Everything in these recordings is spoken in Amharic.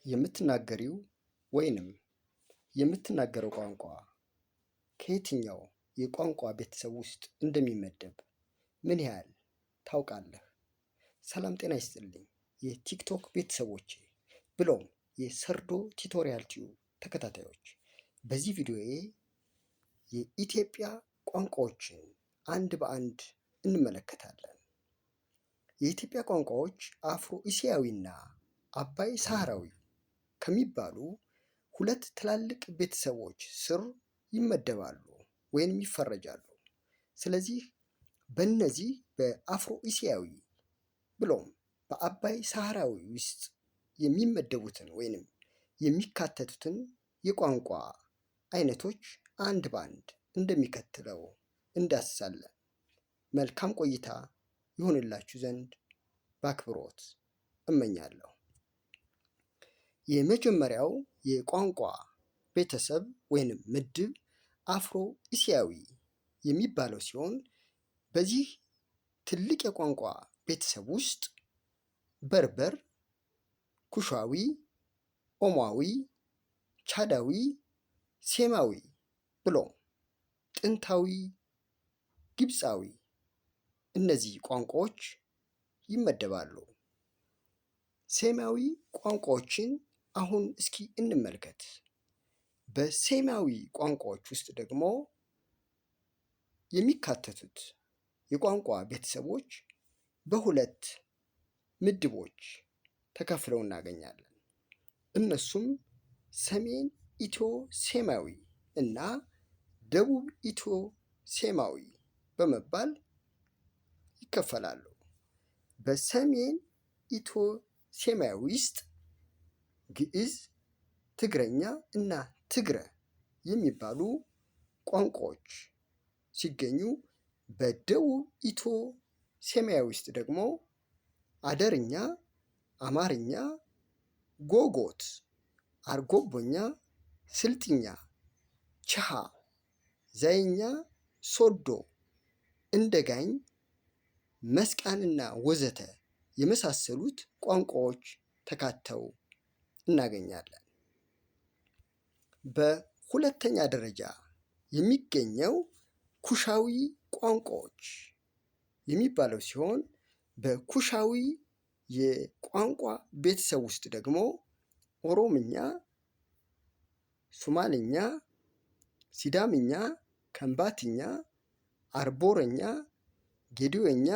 የምትናገሪው ወይንም የምትናገረው ቋንቋ ከየትኛው የቋንቋ ቤተሰብ ውስጥ እንደሚመደብ ምን ያህል ታውቃለህ? ሰላም ጤና ይስጥልኝ የቲክቶክ ቤተሰቦቼ ብሎም የሰርዶ ቲቶሪያል ቲዩብ ተከታታዮች፣ በዚህ ቪዲዮዬ የኢትዮጵያ ቋንቋዎችን አንድ በአንድ እንመለከታለን። የኢትዮጵያ ቋንቋዎች አፍሮ እስያዊና አባይ ሳህራዊ ከሚባሉ ሁለት ትላልቅ ቤተሰቦች ስር ይመደባሉ ወይንም ይፈረጃሉ። ስለዚህ በእነዚህ በአፍሮ እስያዊ ብሎም በአባይ ሳህራዊ ውስጥ የሚመደቡትን ወይንም የሚካተቱትን የቋንቋ አይነቶች አንድ በአንድ እንደሚከተለው እንዳስሳለን። መልካም ቆይታ ይሆንላችሁ ዘንድ በአክብሮት እመኛለሁ። የመጀመሪያው የቋንቋ ቤተሰብ ወይንም ምድብ አፍሮ እስያዊ የሚባለው ሲሆን በዚህ ትልቅ የቋንቋ ቤተሰብ ውስጥ በርበር፣ ኩሻዊ፣ ኦሟዊ፣ ቻዳዊ፣ ሴማዊ ብሎም ጥንታዊ ግብፃዊ እነዚህ ቋንቋዎች ይመደባሉ። ሴማዊ ቋንቋዎችን አሁን እስኪ እንመልከት። በሴማዊ ቋንቋዎች ውስጥ ደግሞ የሚካተቱት የቋንቋ ቤተሰቦች በሁለት ምድቦች ተከፍለው እናገኛለን። እነሱም ሰሜን ኢትዮ ሴማዊ እና ደቡብ ኢትዮ ሴማዊ በመባል ይከፈላሉ። በሰሜን ኢትዮ ሴማዊ ውስጥ ግዕዝ፣ ትግረኛ እና ትግረ የሚባሉ ቋንቋዎች ሲገኙ በደቡብ ኢትዮ ሴማዊ ውስጥ ደግሞ አደርኛ፣ አማርኛ፣ ጎጎት፣ አርጎቦኛ፣ ስልጥኛ፣ ቸሃ፣ ዛይኛ፣ ሶዶ፣ እንደጋኝ፣ መስቃንና ወዘተ የመሳሰሉት ቋንቋዎች ተካተው እናገኛለን። በሁለተኛ ደረጃ የሚገኘው ኩሻዊ ቋንቋዎች የሚባለው ሲሆን በኩሻዊ የቋንቋ ቤተሰብ ውስጥ ደግሞ ኦሮምኛ፣ ሱማልኛ፣ ሲዳምኛ፣ ከምባትኛ፣ አርቦረኛ፣ ጌዲዮኛ፣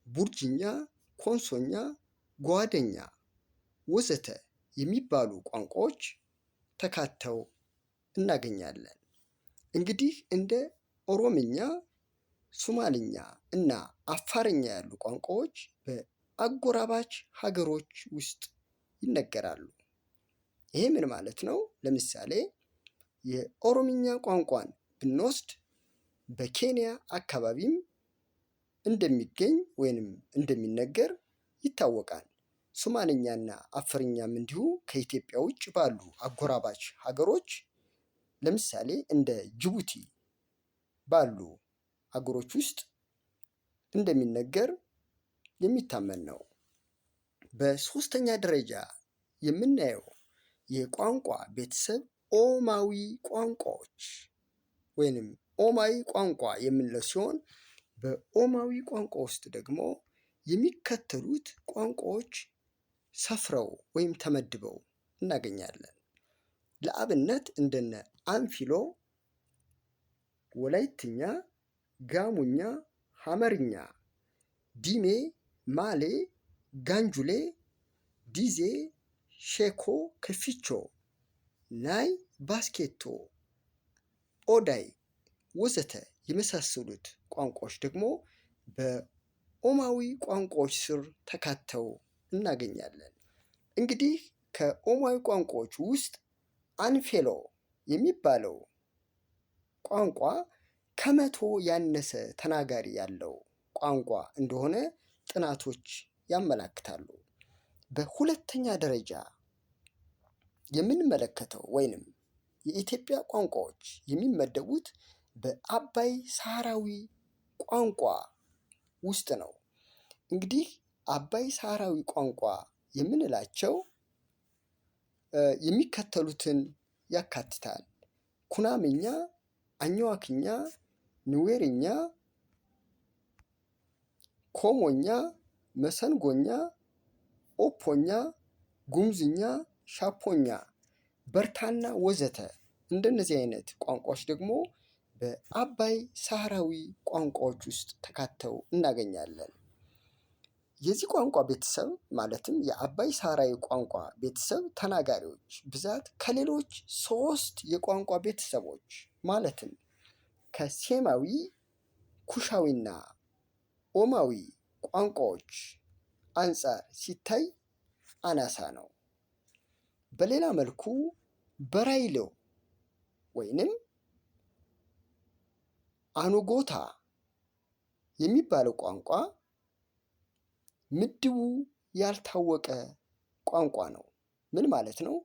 ቡርጅኛ፣ ኮንሶኛ፣ ጓደኛ ወዘተ የሚባሉ ቋንቋዎች ተካተው እናገኛለን። እንግዲህ እንደ ኦሮምኛ፣ ሱማልኛ እና አፋርኛ ያሉ ቋንቋዎች በአጎራባች ሀገሮች ውስጥ ይነገራሉ። ይሄ ምን ማለት ነው? ለምሳሌ የኦሮምኛ ቋንቋን ብንወስድ በኬንያ አካባቢም እንደሚገኝ ወይንም እንደሚነገር ይታወቃል። ሱማልኛና አፋርኛም እንዲሁ ከኢትዮጵያ ውጭ ባሉ አጎራባች ሀገሮች ለምሳሌ እንደ ጅቡቲ ባሉ ሀገሮች ውስጥ እንደሚነገር የሚታመን ነው። በሶስተኛ ደረጃ የምናየው የቋንቋ ቤተሰብ ኦማዊ ቋንቋዎች ወይንም ኦማዊ ቋንቋ የምንለው ሲሆን በኦማዊ ቋንቋ ውስጥ ደግሞ የሚከተሉት ቋንቋዎች ሰፍረው ወይም ተመድበው እናገኛለን። ለአብነት እንደነ አንፊሎ፣ ወላይትኛ፣ ጋሙኛ፣ ሐመርኛ፣ ዲሜ፣ ማሌ፣ ጋንጁሌ፣ ዲዜ፣ ሼኮ፣ ከፊቾ፣ ናይ፣ ባስኬቶ፣ ኦዳይ ወዘተ የመሳሰሉት ቋንቋዎች ደግሞ በኦማዊ ቋንቋዎች ስር ተካተው እናገኛለን። እንግዲህ ከኦማዊ ቋንቋዎች ውስጥ አንፌሎ የሚባለው ቋንቋ ከመቶ ያነሰ ተናጋሪ ያለው ቋንቋ እንደሆነ ጥናቶች ያመላክታሉ። በሁለተኛ ደረጃ የምንመለከተው ወይንም የኢትዮጵያ ቋንቋዎች የሚመደቡት በአባይ ሳህራዊ ቋንቋ ውስጥ ነው። እንግዲህ አባይ ሳህራዊ ቋንቋ የምንላቸው የሚከተሉትን ያካትታል። ኩናምኛ፣ አኝዋክኛ፣ ኑዌርኛ፣ ኮሞኛ፣ መሰንጎኛ፣ ኦፖኛ፣ ጉምዝኛ፣ ሻፖኛ፣ በርታና ወዘተ። እንደነዚህ አይነት ቋንቋዎች ደግሞ በአባይ ሳህራዊ ቋንቋዎች ውስጥ ተካተው እናገኛለን። የዚህ ቋንቋ ቤተሰብ ማለትም የአባይ ሳህራዊ ቋንቋ ቤተሰብ ተናጋሪዎች ብዛት ከሌሎች 3 የቋንቋ ቤተሰቦች ማለትም ከሴማዊ፣ ኩሻዊና ኦማዊ ቋንቋዎች አንጻር ሲታይ አናሳ ነው። በሌላ መልኩ በራይሎ ወይንም አኖጎታ የሚባለው ቋንቋ ምድቡ ያልታወቀ ቋንቋ ነው። ምን ማለት ነው?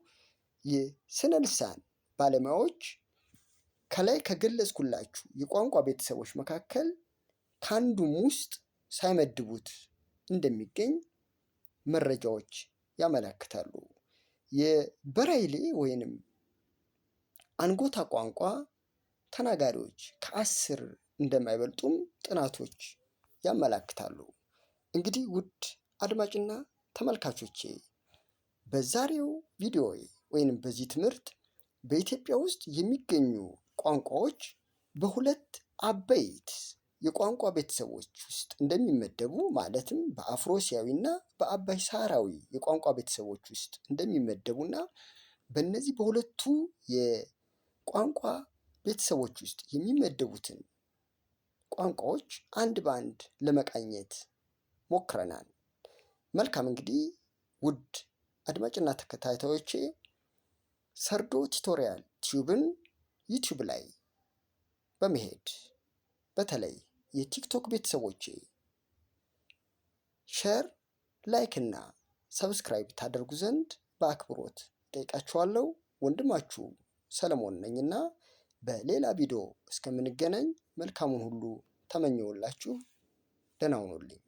የስነ ልሳን ባለሙያዎች ከላይ ከገለጽኩላችሁ የቋንቋ ቤተሰቦች መካከል ከአንዱም ውስጥ ሳይመድቡት እንደሚገኝ መረጃዎች ያመለክታሉ። የበራይሌ ወይንም አንጎታ ቋንቋ ተናጋሪዎች ከ10 እንደማይበልጡም ጥናቶች ያመላክታሉ። እንግዲህ ውድ አድማጭና ተመልካቾቼ በዛሬው ቪዲዮ ወይንም በዚህ ትምህርት በኢትዮጵያ ውስጥ የሚገኙ ቋንቋዎች በሁለት አበይት የቋንቋ ቤተሰቦች ውስጥ እንደሚመደቡ ማለትም በአፍሮሲያዊ እና በአባይ ሳህራዊ የቋንቋ ቤተሰቦች ውስጥ እንደሚመደቡና በእነዚህ በሁለቱ የቋንቋ ቤተሰቦች ውስጥ የሚመደቡትን ቋንቋዎች አንድ በአንድ ለመቃኘት ሞክረናል። መልካም እንግዲህ ውድ አድማጭና ተከታታዮቼ ሰርዶ ቲቶሪያል ቲዩብን ዩቲዩብ ላይ በመሄድ በተለይ የቲክቶክ ቤተሰቦቼ ሼር፣ ላይክ እና ሰብስክራይብ ታደርጉ ዘንድ በአክብሮት ጠይቃችኋለሁ። ወንድማችሁ ሰለሞን ነኝና በሌላ ቪዲዮ እስከምንገናኝ መልካሙን ሁሉ ተመኘውላችሁ። ደህና ሁኑልኝ።